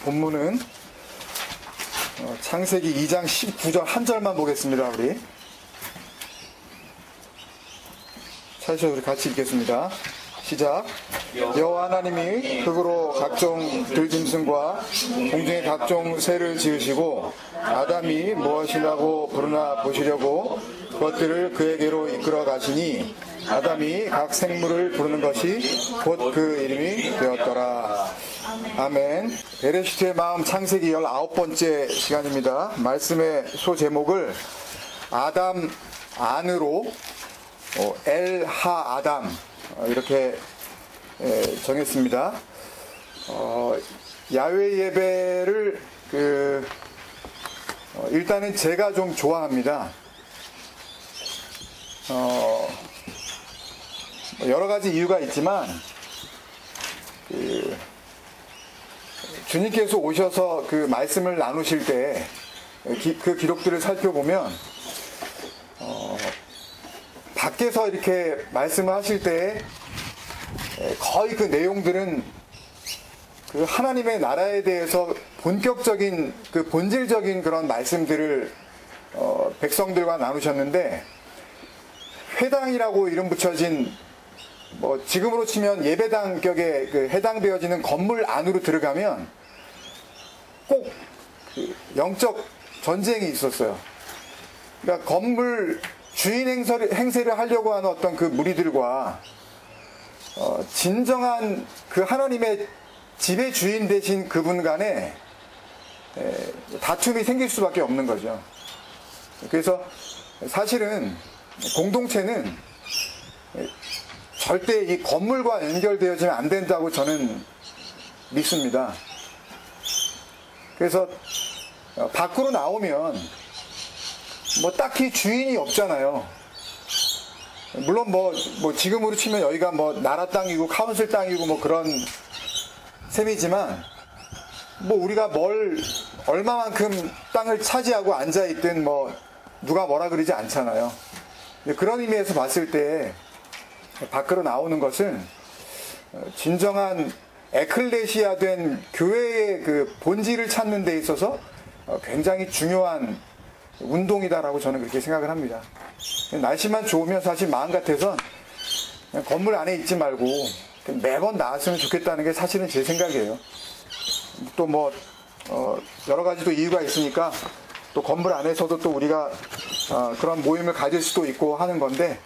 본문은 창세기 2장 19절 한 절만 보겠습니다. 우리 찾으셔서 우리 같이 읽겠습니다. 시작. 여호와 하나님이 흙으로 각종 들짐승과 공중의 각종 새를 지으시고 아담이 무엇이라고 부르나 보시려고 그것들을 그에게로 이끌어 가시니 아담이 각 생물을 부르는 것이 곧 그 이름이 되었더라. 아멘. 베레시트의 마음 창세기 19번째 시간입니다. 말씀의 소제목을 아담 안으로 엘하 아담 이렇게 정했습니다. 야훼 예배를 일단은 제가 좀 좋아합니다. 여러 가지 이유가 있지만 주님께서 오셔서 그 말씀을 나누실 때 그 기록들을 살펴보면 밖에서 이렇게 말씀을 하실 때 거의 그 내용들은 그 하나님의 나라에 대해서 본격적인 그 본질적인 그런 말씀들을 백성들과 나누셨는데, 회당이라고 이름 붙여진 지금으로 치면 예배당 격에 그 해당되어지는 건물 안으로 들어가면 꼭 그 영적 전쟁이 있었어요. 그러니까 건물 주인 행세를 하려고 하는 어떤 그 무리들과 진정한 그 하나님의 집의 주인 되신 그분 간에 다툼이 생길 수밖에 없는 거죠. 그래서 사실은 공동체는 절대 이 건물과 연결되어지면 안 된다고 저는 믿습니다. 그래서 밖으로 나오면 딱히 주인이 없잖아요. 물론 지금으로 치면 여기가 나라 땅이고 카운슬 땅이고 그런 셈이지만 우리가 얼마만큼 땅을 차지하고 앉아있든 누가 뭐라 그러지 않잖아요. 그런 의미에서 봤을 때 밖으로 나오는 것은 진정한 에클레시아 된 교회의 그 본질을 찾는 데 있어서 굉장히 중요한 운동이다라고 저는 그렇게 생각을 합니다. 날씨만 좋으면 사실 마음 같아선 그냥 건물 안에 있지 말고 매번 나왔으면 좋겠다는 게 사실은 제 생각이에요. 또 여러 가지 또 이유가 있으니까 또 건물 안에서도 또 우리가 그런 모임을 가질 수도 있고 하는 건데,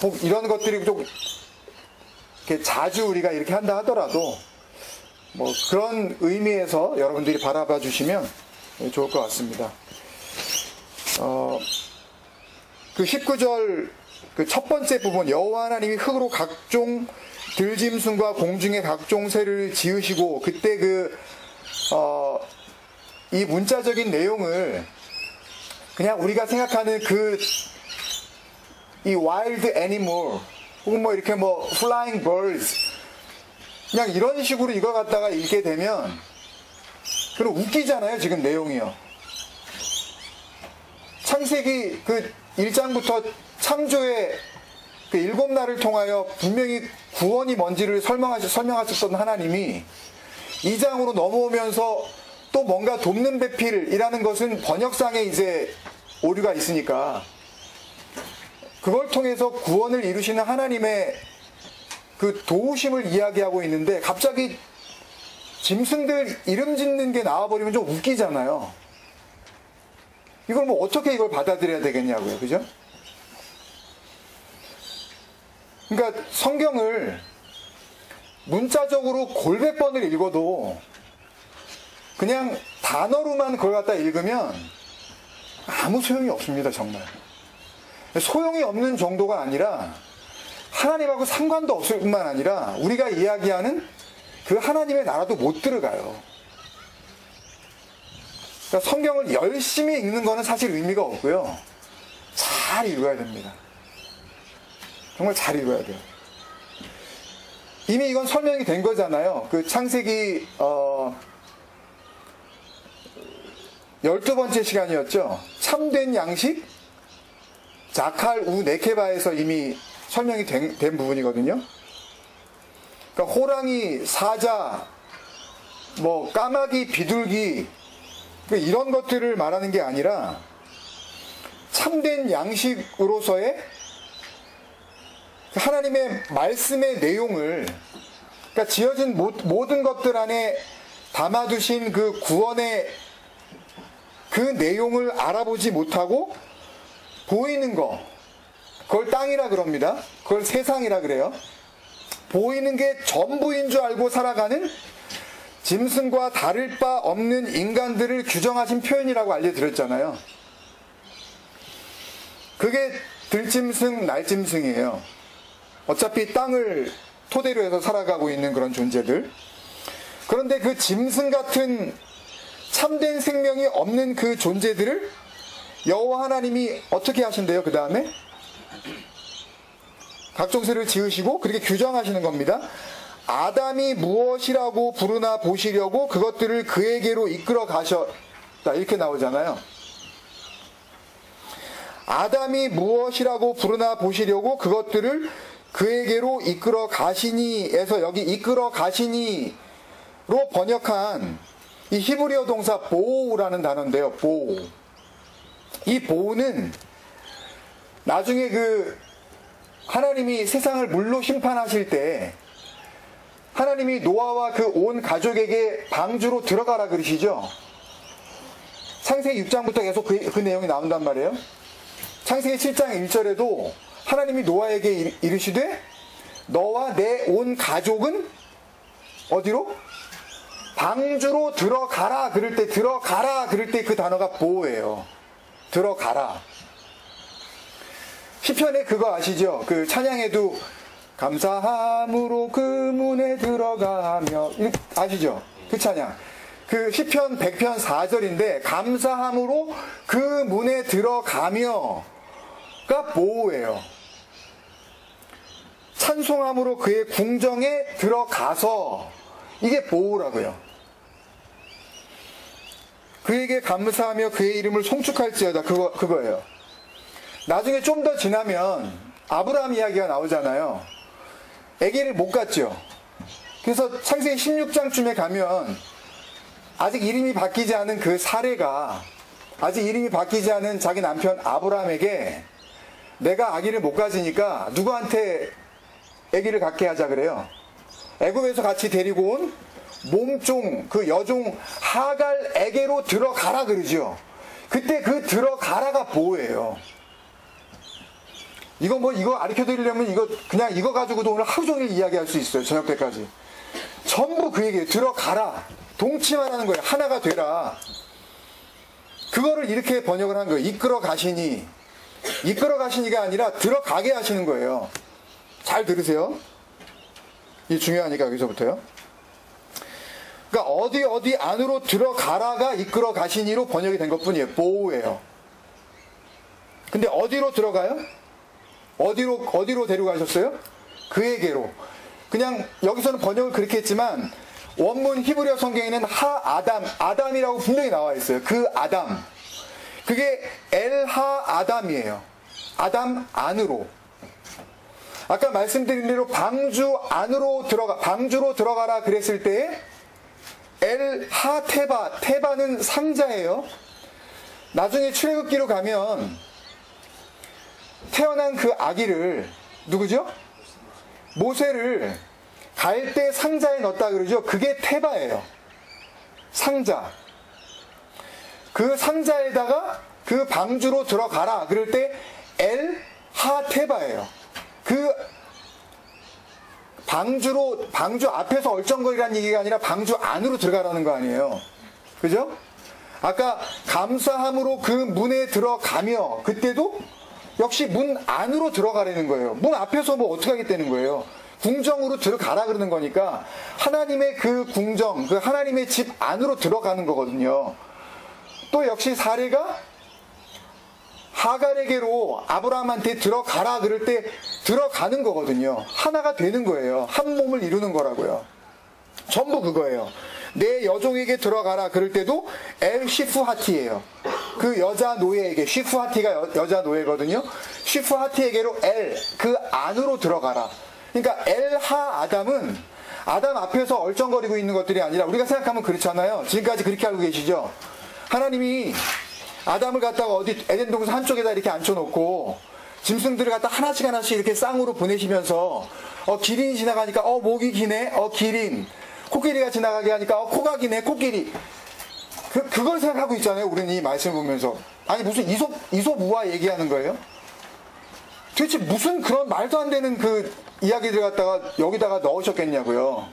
혹 이런 것들이 좀 이렇게 자주 우리가 이렇게 한다 하더라도 그런 의미에서 여러분들이 바라봐 주시면 좋을 것 같습니다. 그 19절 그 첫 번째 부분, 여호와 하나님이 흙으로 각종 들짐승과 공중의 각종 새를 지으시고, 그때 이 문자적인 내용을 그냥 우리가 생각하는 이 wild animal 혹은 이렇게 flying birds 그냥 이런 식으로 이걸 갖다가 읽게 되면 그럼 웃기잖아요. 지금 내용이요. 창세기 그 1장부터 창조의 그 7날을 통하여 분명히 구원이 뭔지를 설명하셨던 하나님이 2장으로 넘어오면서 또 뭔가 돕는 배필이라는 것은 번역상에 이제 오류가 있으니까 그걸 통해서 구원을 이루시는 하나님의 그 도우심을 이야기하고 있는데, 갑자기 짐승들 이름 짓는 게 나와버리면 좀 웃기잖아요. 이걸 어떻게 이걸 받아들여야 되겠냐고요. 그죠? 그러니까 성경을 문자적으로 골백 번을 읽어도 그냥 단어로만 그걸 갖다 읽으면 아무 소용이 없습니다. 정말. 소용이 없는 정도가 아니라 하나님하고 상관도 없을 뿐만 아니라 우리가 이야기하는 그 하나님의 나라도 못 들어가요. 그러니까 성경을 열심히 읽는 거는 사실 의미가 없고요. 잘 읽어야 됩니다. 정말 잘 읽어야 돼요. 이미 이건 설명이 된 거잖아요. 그 창세기 12번째 시간이었죠. 참된 양식 자칼 우 네케바에서 이미 설명이 된 부분이거든요. 그러니까 호랑이, 사자, 뭐 까마귀, 비둘기 이런 것들을 말하는 게 아니라 참된 양식으로서의 하나님의 말씀의 내용을, 그러니까 지어진 모든 것들 안에 담아두신 그 구원의 그 내용을 알아보지 못하고 보이는 거, 그걸 땅이라 그럽니다. 그걸 세상이라 그래요. 보이는 게 전부인 줄 알고 살아가는 짐승과 다를 바 없는 인간들을 규정하신 표현이라고 알려드렸잖아요. 그게 들짐승, 날짐승이에요. 어차피 땅을 토대로 해서 살아가고 있는 그런 존재들. 그런데 그 짐승 같은 참된 생명이 없는 그 존재들을 여호와 하나님이 어떻게 하신대요? 그 다음에 각종 새를 지으시고 그렇게 규정하시는 겁니다. 아담이 무엇이라고 부르나 보시려고 그것들을 그에게로 이끌어 가셨다, 이렇게 나오잖아요. 아담이 무엇이라고 부르나 보시려고 그것들을 그에게로 이끌어 가시니에서 여기 이끌어 가시니로 번역한 이 히브리어 동사 보우라는 단어인데요. 보우. 이 보우는 나중에 그 하나님이 세상을 물로 심판하실 때 하나님이 노아와 그 온 가족에게 방주로 들어가라 그러시죠. 창세기 6장부터 계속 그 내용이 나온단 말이에요. 창세기 7장 1절에도 하나님이 노아에게 이르시되 너와 내 온 가족은 어디로? 방주로 들어가라 그럴 때, 들어가라 그럴 때 그 단어가 보호예요. 들어가라. 시편에 그거 아시죠? 그 찬양에도 감사함으로 그 문에 들어가며, 아시죠? 그 찬양. 그 시편 100편 4절인데 감사함으로 그 문에 들어가며가 보호예요. 찬송함으로 그의 궁정에 들어가서, 이게 보호라고요. 그에게 감사하며 그의 이름을 송축할지어다, 그거예요. 나중에 좀 더 지나면 아브라함 이야기가 나오잖아요. 아기를 못 갖죠. 그래서 창세기 16장쯤에 가면 아직 이름이 바뀌지 않은 그 사레가, 아직 이름이 바뀌지 않은 자기 남편 아브라함에게 내가 아기를 못 가지니까 누구한테 아기를 갖게 하자 그래요. 애굽에서 같이 데리고 온 몸종, 그 여종 하갈에게로 들어가라 그러죠. 그때 그 들어가라가 보호예요. 이거 가르쳐 드리려면 그냥 이거 가지고도 오늘 하루 종일 이야기할 수 있어요. 저녁 때까지. 전부 그 얘기예요. 들어가라. 동침하라는 거예요. 하나가 되라. 그거를 이렇게 번역을 한 거예요. 이끌어 가시니. 이끌어 가시니가 아니라 들어가게 하시는 거예요. 잘 들으세요. 이게 중요하니까 여기서부터요. 그러니까 어디 안으로 들어가라가 이끌어 가시니로 번역이 된 것뿐이에요. 보호예요. 근데 어디로 들어가요? 어디로 데려가셨어요? 그에게로. 그냥 여기서는 번역을 그렇게 했지만 원문 히브리어 성경에는 아담이라고 분명히 나와 있어요. 그 아담. 그게 아담이에요. 아담 안으로. 아까 말씀드린 대로 방주로 들어가라 그랬을 때에 테바는 상자예요. 나중에 출애굽기로 가면 태어난 그 아기를 누구죠? 모세를 갈대 상자에 넣었다 그러죠. 그게 테바예요. 상자. 그 상자에다가 그 방주로 들어가라 그럴 때 테바예요. 그 방주 앞에서 얼쩡거리라는 얘기가 아니라 방주 안으로 들어가라는 거 아니에요. 그죠? 아까 감사함으로 그 문에 들어가며, 그때도 역시 문 안으로 들어가라는 거예요. 문 앞에서 뭐 어떻게 하겠다는 거예요. 궁정으로 들어가라 그러는 거니까 하나님의 그 궁정, 그 하나님의 집 안으로 들어가는 거거든요. 또 역시 사례가 하갈에게로 아브라함한테 들어가라 그럴 때 들어가는 거거든요. 하나가 되는 거예요. 한 몸을 이루는 거라고요. 전부 그거예요. 내 여종에게 들어가라 그럴 때도 시프하티예요. 그 여자 노예에게, 시프하티가 여자 노예거든요. 시프하티에게로 그 안으로 들어가라. 그러니까 아담은 아담 앞에서 얼쩡거리고 있는 것들이 아니라, 우리가 생각하면 그렇잖아요. 지금까지 그렇게 알고 계시죠? 하나님이 아담을 갖다가 어디 에덴 동산 한쪽에다 이렇게 앉혀놓고 짐승들을 갖다 하나씩 이렇게 쌍으로 보내시면서 기린이 지나가니까 목이 기네, 기린. 코끼리가 지나가게 하니까 코가 기네, 코끼리. 그걸 생각하고 있잖아요, 우리는 이 말씀을 보면서. 아니, 무슨 이솝우화 얘기하는 거예요? 도대체 무슨 그런 말도 안 되는 그 이야기들 갖다가 여기다가 넣으셨겠냐고요.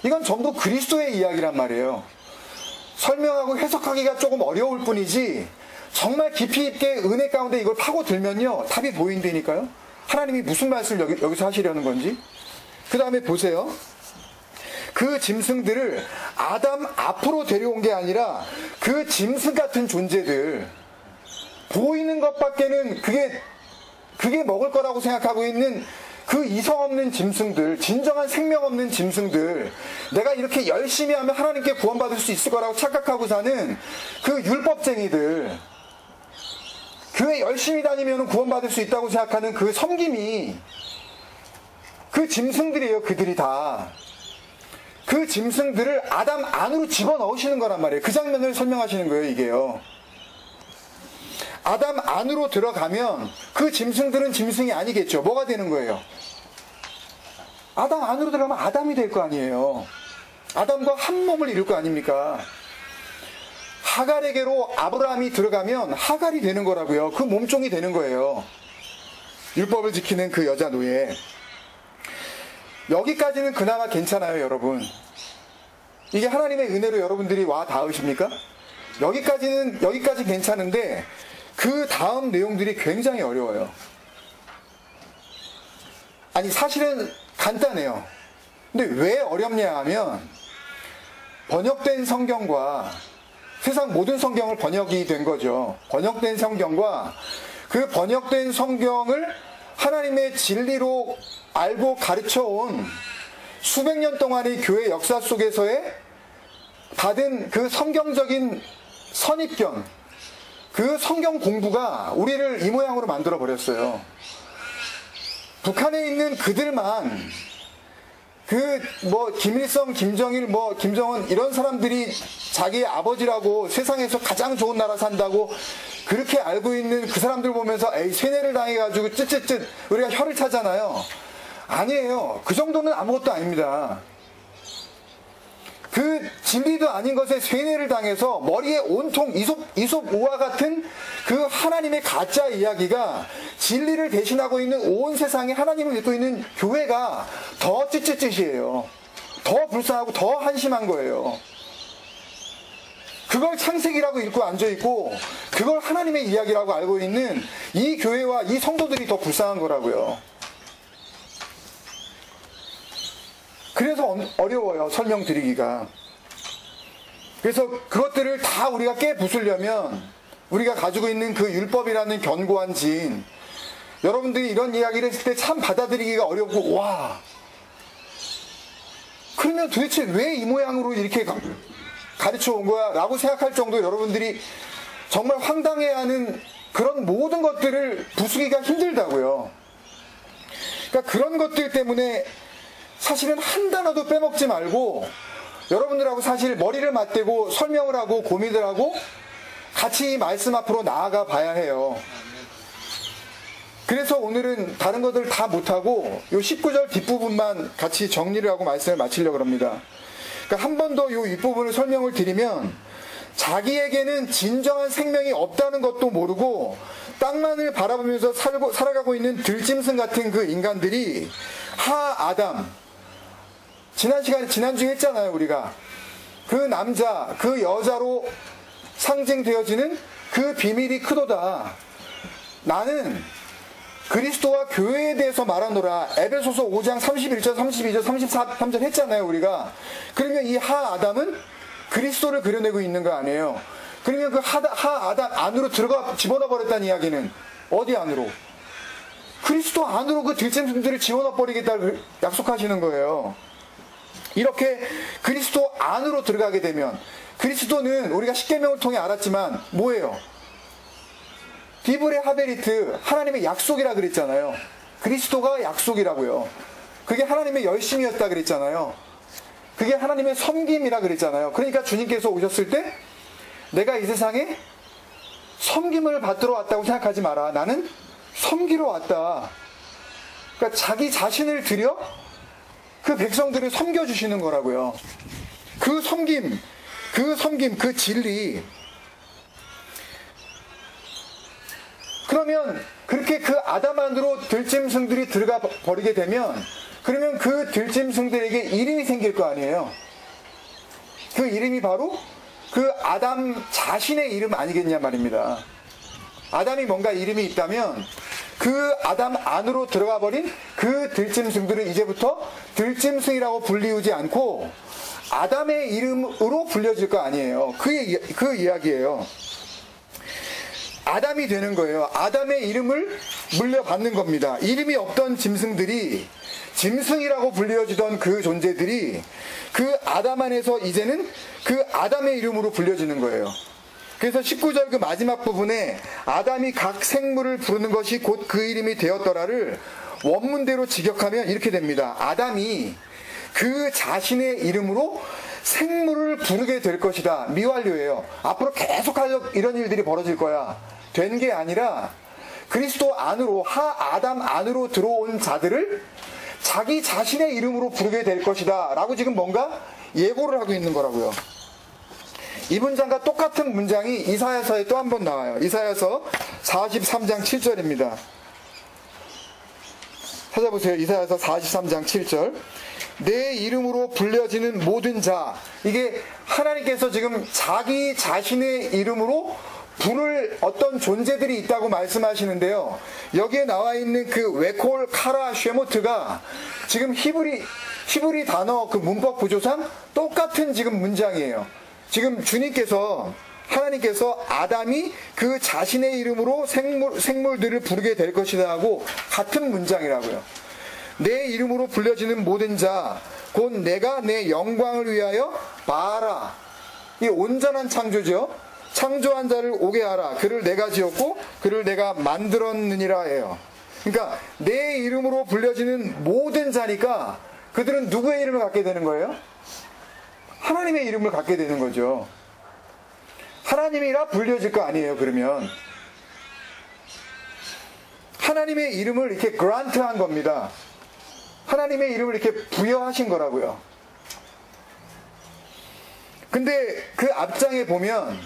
이건 전부 그리스도의 이야기란 말이에요. 설명하고 해석하기가 조금 어려울 뿐이지, 정말 깊이 있게 은혜 가운데 이걸 파고들면요, 답이 보인다니까요. 하나님이 무슨 말씀을 여기서 하시려는 건지. 그 다음에 보세요. 그 짐승들을 아담 앞으로 데려온 게 아니라 그 짐승 같은 존재들, 보이는 것밖에는 그게 먹을 거라고 생각하고 있는 그 이성 없는 짐승들, 진정한 생명 없는 짐승들, 내가 이렇게 열심히 하면 하나님께 구원받을 수 있을 거라고 착각하고 사는 그 율법쟁이들, 교회 열심히 다니면 구원받을 수 있다고 생각하는 그 섬김이, 그 짐승들이에요. 그들이 다. 그 짐승들을 아담 안으로 집어넣으시는 거란 말이에요. 그 장면을 설명하시는 거예요, 이게요. 아담 안으로 들어가면 그 짐승들은 짐승이 아니겠죠. 뭐가 되는 거예요? 아담 안으로 들어가면 아담이 될 거 아니에요. 아담과 한 몸을 이룰 거 아닙니까? 하갈에게로 아브라함이 들어가면 하갈이 되는 거라고요. 그 몸종이 되는 거예요. 율법을 지키는 그 여자 노예. 여기까지는 그나마 괜찮아요, 여러분. 이게 하나님의 은혜로 여러분들이 와 닿으십니까? 여기까지 괜찮은데 그 다음 내용들이 굉장히 어려워요. 아니, 사실은 간단해요. 근데 왜 어렵냐 하면, 번역된 성경과, 세상 모든 성경을 번역이 된 거죠. 번역된 성경과 그 번역된 성경을 하나님의 진리로 알고 가르쳐온 수백 년 동안의 교회 역사 속에서의 받은 그 성경적인 선입견, 그 성경 공부가 우리를 이 모양으로 만들어 버렸어요. 북한에 있는 그들만, 김일성, 김정일, 김정은, 이런 사람들이 자기의 아버지라고 세상에서 가장 좋은 나라 산다고 그렇게 알고 있는 그 사람들 보면서 에이, 세뇌를 당해가지고 쯧쯧쯧 우리가 혀를 차잖아요. 아니에요. 그 정도는 아무것도 아닙니다. 그 진리도 아닌 것에 세뇌를 당해서 머리에 온통 이솝우화 같은 그 하나님의 가짜 이야기가 진리를 대신하고 있는 온 세상에 하나님을 믿고 있는 교회가 더 찌찌찌시해요. 더 불쌍하고 더 한심한 거예요. 그걸 창세기라고 읽고 앉아있고 그걸 하나님의 이야기라고 알고 있는 이 교회와 이 성도들이 더 불쌍한 거라고요. 그래서 어려워요, 설명드리기가. 그래서 그것들을 다 우리가 깨부수려면 우리가 가지고 있는 그 율법이라는 견고한 진, 여러분들이 이런 이야기를 했을 때 참 받아들이기가 어렵고, 와, 그러면 도대체 왜 이 모양으로 이렇게 가르쳐 온 거야? 라고 생각할 정도로 여러분들이 정말 황당해하는 그런 모든 것들을 부수기가 힘들다고요. 그러니까 그런 것들 때문에 사실은 한 단어도 빼먹지 말고 여러분들하고 사실 머리를 맞대고 설명을 하고 고민을 하고 같이 이 말씀 앞으로 나아가 봐야 해요. 그래서 오늘은 다른 것들 다 못하고 요 19절 뒷부분만 같이 정리를 하고 말씀을 마치려고 합니다. 그러니까 한 번 더 요 윗부분을 설명을 드리면, 자기에게는 진정한 생명이 없다는 것도 모르고 땅만을 바라보면서 살아가고 있는 들짐승 같은 그 인간들이 아담, 지난주에 했잖아요, 우리가. 그 남자, 그 여자로 상징되어지는 그 비밀이 크도다. 나는 그리스도와 교회에 대해서 말하노라. 에베소서 5장 31절, 32절, 33절 했잖아요, 우리가. 그러면 이 아담은 그리스도를 그려내고 있는 거 아니에요. 그러면 그 아담 안으로 집어넣어 버렸다는 이야기는 어디 안으로? 그리스도 안으로 그 들짐승들을 집어넣어 버리겠다고 약속하시는 거예요. 이렇게 그리스도 안으로 들어가게 되면, 그리스도는 우리가 십계명을 통해 알았지만 뭐예요? 디브레 하베리트, 하나님의 약속이라 그랬잖아요. 그리스도가 약속이라고요. 그게 하나님의 열심이었다 그랬잖아요. 그게 하나님의 섬김이라 그랬잖아요. 그러니까 주님께서 오셨을 때 내가 이 세상에 섬김을 받들어 왔다고 생각하지 마라. 나는 섬기러 왔다. 그러니까 자기 자신을 들여 그 백성들을 섬겨주시는 거라고요. 그 섬김, 그 진리. 그러면 그렇게 그 아담 안으로 들짐승들이 들어가 버리게 되면 그러면 그 들짐승들에게 이름이 생길 거 아니에요. 그 이름이 바로 그 아담 자신의 이름 아니겠냐 말입니다. 아담이 뭔가 이름이 있다면 그 아담 안으로 들어가 버린 그 들짐승들은 이제부터 들짐승이라고 불리우지 않고 아담의 이름으로 불려질 거 아니에요. 그 이야기예요. 아담이 되는 거예요. 아담의 이름을 물려받는 겁니다. 이름이 없던 짐승들이 짐승이라고 불려지던 그 존재들이 그 아담 안에서 이제는 그 아담의 이름으로 불려지는 거예요. 그래서 19절 그 마지막 부분에 아담이 각 생물을 부르는 것이 곧 그 이름이 되었더라를 원문대로 직역하면 이렇게 됩니다. 아담이 그 자신의 이름으로 생물을 부르게 될 것이다. 미완료예요. 앞으로 계속해서 이런 일들이 벌어질 거야. 된 게 아니라 그리스도 안으로 아담 안으로 들어온 자들을 자기 자신의 이름으로 부르게 될 것이다 라고 지금 뭔가 예고를 하고 있는 거라고요. 이 문장과 똑같은 문장이 이사야서에 또 한 번 나와요. 이사야서 43장 7절입니다. 찾아보세요. 이사야서 43장 7절. 내 이름으로 불려지는 모든 자. 이게 하나님께서 지금 자기 자신의 이름으로 부를 어떤 존재들이 있다고 말씀하시는데요. 여기에 나와 있는 그 웨콜 카라 쉐모트가 지금 히브리 단어 그 문법 구조상 똑같은 지금 문장이에요. 지금 하나님께서 아담이 그 자신의 이름으로 생물들을 부르게 될 것이다 하고 같은 문장이라고요. 내 이름으로 불려지는 모든 자, 곧 내가 내 영광을 위하여 바라. 이 온전한 창조죠. 창조한 자를 오게 하라. 그를 내가 지었고 그를 내가 만들었느니라 해요. 그러니까 내 이름으로 불려지는 모든 자니까 그들은 누구의 이름을 갖게 되는 거예요? 하나님의 이름을 갖게 되는 거죠. 하나님이라 불려질 거 아니에요. 그러면 하나님의 이름을 이렇게 그란트한 겁니다. 하나님의 이름을 이렇게 부여하신 거라고요. 근데 그 앞장에 보면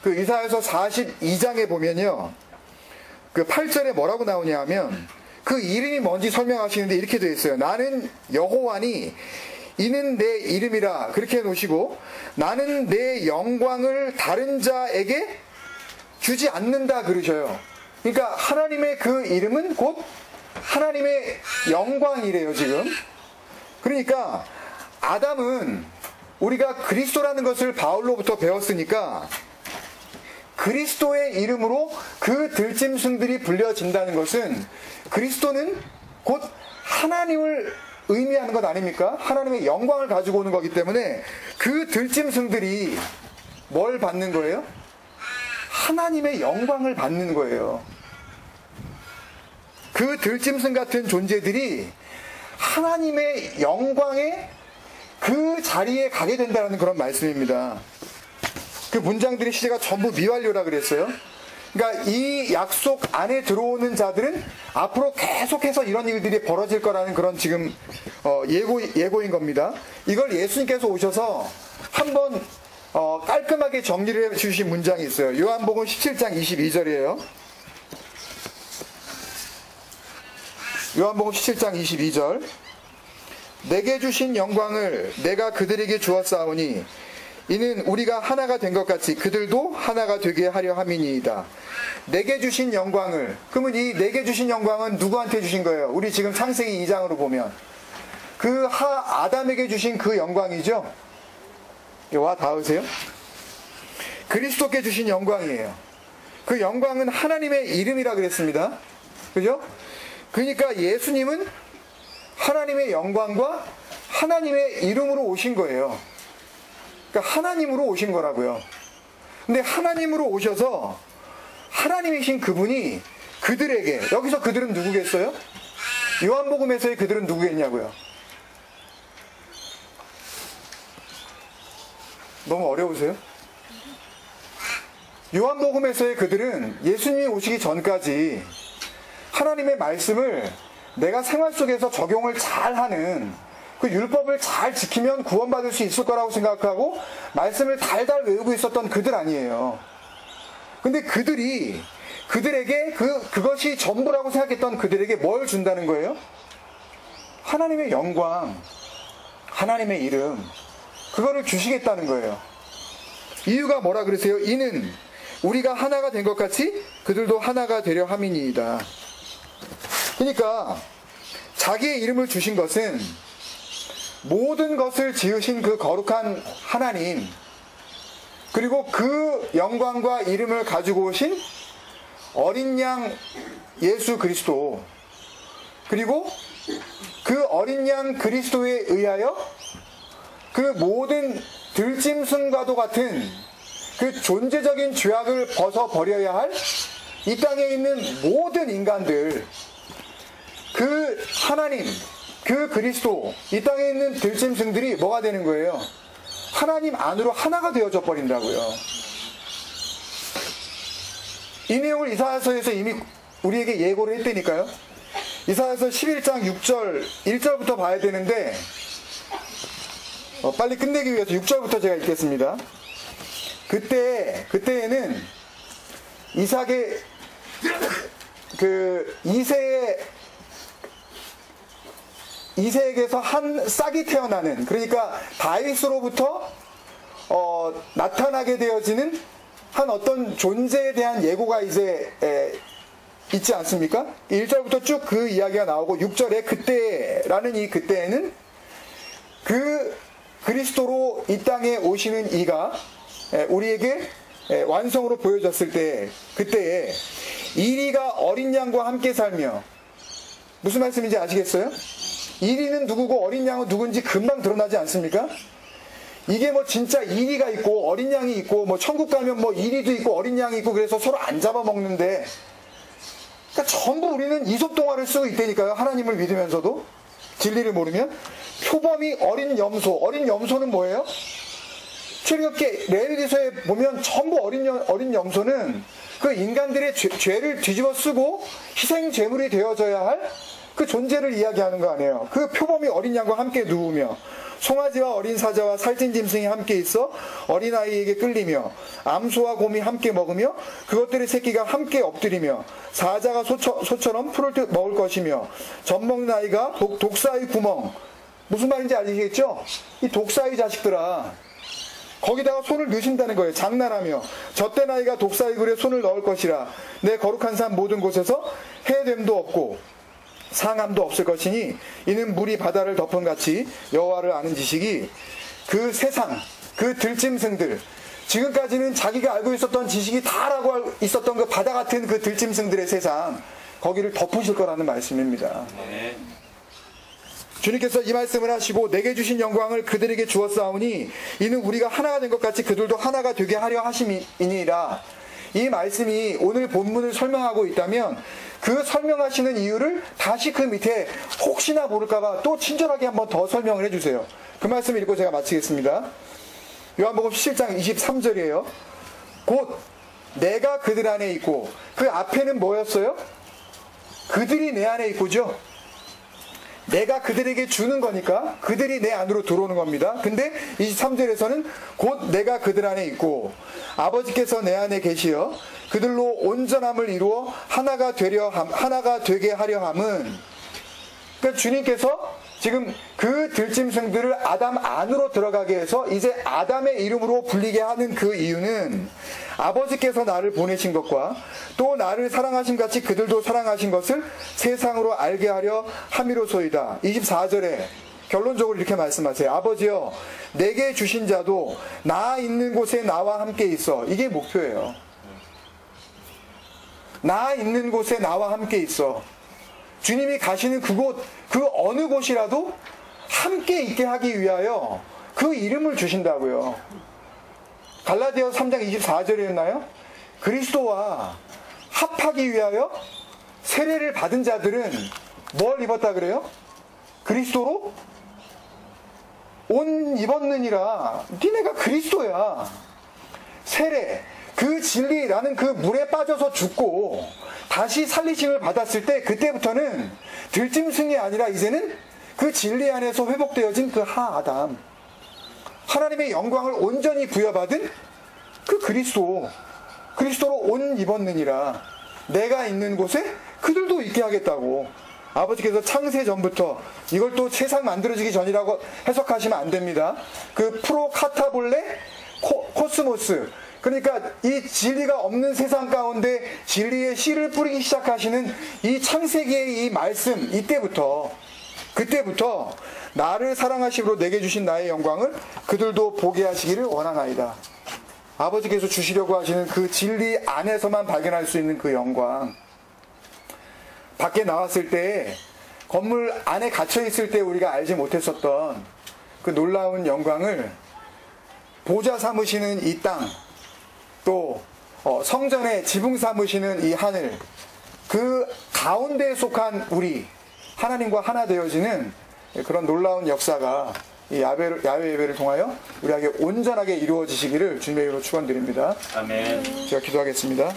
그 이사야서 42장에 보면요. 그 8절에 뭐라고 나오냐 하면 그 이름이 뭔지 설명하시는데 이렇게 되어 있어요. 나는 여호와니 이는 내 이름이라 그렇게 해놓으시고 나는 내 영광을 다른 자에게 주지 않는다 그러셔요. 그러니까 하나님의 그 이름은 곧 하나님의 영광이래요 지금. 그러니까 아담은 우리가 그리스도라는 것을 바울로부터 배웠으니까 그리스도의 이름으로 그 들짐승들이 불려진다는 것은 그리스도는 곧 하나님을 의미하는 것 아닙니까? 하나님의 영광을 가지고 오는 거기 때문에 그 들짐승들이 뭘 받는 거예요? 하나님의 영광을 받는 거예요. 그 들짐승 같은 존재들이 하나님의 영광의 그 자리에 가게 된다는 그런 말씀입니다. 그 문장들의 시제가 전부 미완료라 그랬어요. 그러니까 이 약속 안에 들어오는 자들은 앞으로 계속해서 이런 일들이 벌어질 거라는 그런 지금 예고인 겁니다. 이걸 예수님께서 오셔서 한번 깔끔하게 정리를 해주신 문장이 있어요. 요한복음 17장 22절이에요. 요한복음 17장 22절. 내게 주신 영광을 내가 그들에게 주었사오니 이는 우리가 하나가 된 것 같이 그들도 하나가 되게 하려 함이니이다. 내게 주신 영광을, 그러면 이 내게 주신 영광은 누구한테 주신 거예요? 우리 지금 창세기 2장으로 보면 그 아담에게 주신 그 영광이죠. 와 닿으세요? 그리스도께 주신 영광이에요. 그 영광은 하나님의 이름이라 그랬습니다. 그죠? 그러니까 예수님은 하나님의 영광과 하나님의 이름으로 오신 거예요. 그러니까 하나님으로 오신 거라고요. 근데 하나님으로 오셔서 하나님이신 그분이 그들에게, 여기서 그들은 누구겠어요? 요한복음에서의 그들은 누구겠냐고요? 너무 어려우세요? 요한복음에서의 그들은 예수님이 오시기 전까지 하나님의 말씀을 내가 생활 속에서 적용을 잘하는, 그 율법을 잘 지키면 구원받을 수 있을 거라고 생각하고 말씀을 달달 외우고 있었던 그들 아니에요. 근데 그들에게 그것이 전부라고 생각했던 그들에게 뭘 준다는 거예요? 하나님의 영광, 하나님의 이름, 그거를 주시겠다는 거예요. 이유가 뭐라 그러세요? 이는 우리가 하나가 된 것 같이 그들도 하나가 되려 함이니이다. 그러니까 자기의 이름을 주신 것은 모든 것을 지으신 그 거룩한 하나님, 그리고 그 영광과 이름을 가지고 오신 어린 양 예수 그리스도, 그리고 그 어린 양 그리스도에 의하여 그 모든 들짐승과도 같은 그 존재적인 죄악을 벗어버려야 할 이 땅에 있는 모든 인간들, 그 하나님, 그 그리스도, 이 땅에 있는 들짐승들이 뭐가 되는 거예요? 하나님 안으로 하나가 되어져 버린다고요. 이 내용을 이사야서에서 이미 우리에게 예고를 했다니까요. 이사야서 11장 6절, 1절부터 봐야 되는데 빨리 끝내기 위해서 6절부터 제가 읽겠습니다. 그때에는 이삭의 이세에게서 한 싹이 태어나는, 그러니까 다윗으로부터 나타나게 되어지는 한 어떤 존재에 대한 예고가 이제 있지 않습니까? 1절부터 쭉 그 이야기가 나오고 6절에 그때라는 이 그때에는 그 그리스도로 이 땅에 오시는 이가 우리에게 완성으로 보여졌을 때, 그때에 이리가 어린 양과 함께 살며, 무슨 말씀인지 아시겠어요? 이리는 누구고 어린 양은 누군지 금방 드러나지 않습니까? 이게 뭐 진짜 이리가 있고 어린 양이 있고, 뭐 천국 가면 뭐 이리도 있고 어린 양이 있고 그래서 서로 안 잡아먹는데, 그러니까 전부 우리는 이솝동화를 쓰고 있다니까요. 하나님을 믿으면서도 진리를 모르면. 표범이 어린 염소, 어린 염소는 뭐예요? 출애굽기 레위기서에 보면 전부 어린 염소는 그 인간들의 죄를 뒤집어 쓰고 희생 제물이 되어져야 할 그 존재를 이야기하는 거 아니에요. 그 표범이 어린 양과 함께 누우며, 송아지와 어린 사자와 살찐 짐승이 함께 있어 어린아이에게 끌리며, 암소와 곰이 함께 먹으며 그것들의 새끼가 함께 엎드리며, 사자가 소처럼 풀을 먹을 것이며, 젖먹는 아이가 독사의 구멍, 무슨 말인지 아시겠죠? 이 독사의 자식들아, 거기다가 손을 넣으신다는 거예요. 장난하며 젖된 아이가 독사의 굴에 손을 넣을 것이라. 내 거룩한 산 모든 곳에서 해됨도 없고 상함도 없을 것이니 이는 물이 바다를 덮은 같이 여호와를 아는 지식이 그 세상, 그 들짐승들, 지금까지는 자기가 알고 있었던 지식이 다라고 있었던 그 바다 같은 그 들짐승들의 세상, 거기를 덮으실 거라는 말씀입니다. 네. 주님께서 이 말씀을 하시고 내게 주신 영광을 그들에게 주었사오니 이는 우리가 하나가 된 것 같이 그들도 하나가 되게 하려 하심이니라. 이 말씀이 오늘 본문을 설명하고 있다면 그 설명하시는 이유를 다시 그 밑에 혹시나 모를까봐 또 친절하게 한번 더 설명을 해주세요. 그 말씀 읽고 제가 마치겠습니다. 요한복음 17장 23절이에요. 곧 내가 그들 안에 있고, 그 앞에는 뭐였어요? 그들이 내 안에 있고죠. 내가 그들에게 주는 거니까 그들이 내 안으로 들어오는 겁니다. 근데 23절에서는 곧 내가 그들 안에 있고 아버지께서 내 안에 계시어 그들로 온전함을 이루어 하나가 되게 하려 함은, 그러니까 주님께서 지금 그 들짐승들을 아담 안으로 들어가게 해서 이제 아담의 이름으로 불리게 하는 그 이유는 아버지께서 나를 보내신 것과 또 나를 사랑하신 같이 그들도 사랑하신 것을 세상으로 알게 하려 함이로소이다. 24절에 결론적으로 이렇게 말씀하세요. 아버지여 내게 주신 자도 나 있는 곳에 나와 함께 있어. 이게 목표예요. 나 있는 곳에 나와 함께 있어. 주님이 가시는 그곳, 그 어느 곳이라도 함께 있게 하기 위하여 그 이름을 주신다고요. 갈라디아서 3장 24절이었나요? 그리스도와 합하기 위하여 세례를 받은 자들은 뭘 입었다 그래요? 그리스도로 옷 입었느니라. 니네가 그리스도야. 세례, 그 진리라는 그 물에 빠져서 죽고 다시 살리심을 받았을 때 그때부터는 들짐승이 아니라 이제는 그 진리 안에서 회복되어진 그 하아담, 하나님의 영광을 온전히 부여받은 그 그리스도로 옷 입었느니라. 내가 있는 곳에 그들도 있게 하겠다고. 아버지께서 창세 전부터, 이걸 또 세상 만들어지기 전이라고 해석하시면 안 됩니다. 그 프로카타볼레 코스모스, 그러니까 이 진리가 없는 세상 가운데 진리의 씨를 뿌리기 시작하시는 이 창세기의 이 말씀, 그때부터 나를 사랑하심으로 내게 주신 나의 영광을 그들도 보게 하시기를 원하나이다. 아버지께서 주시려고 하시는 그 진리 안에서만 발견할 수 있는 그 영광, 밖에 나왔을 때, 건물 안에 갇혀 있을 때 우리가 알지 못했었던 그 놀라운 영광을 보좌 삼으시는 이 땅, 또 성전에 지붕 삼으시는 이 하늘, 그 가운데에 속한 우리 하나님과 하나 되어지는 그런 놀라운 역사가 이 야외 예배를 통하여 우리에게 온전하게 이루어지시기를 주님의 이름으로 축원드립니다. 아멘. 제가 기도하겠습니다.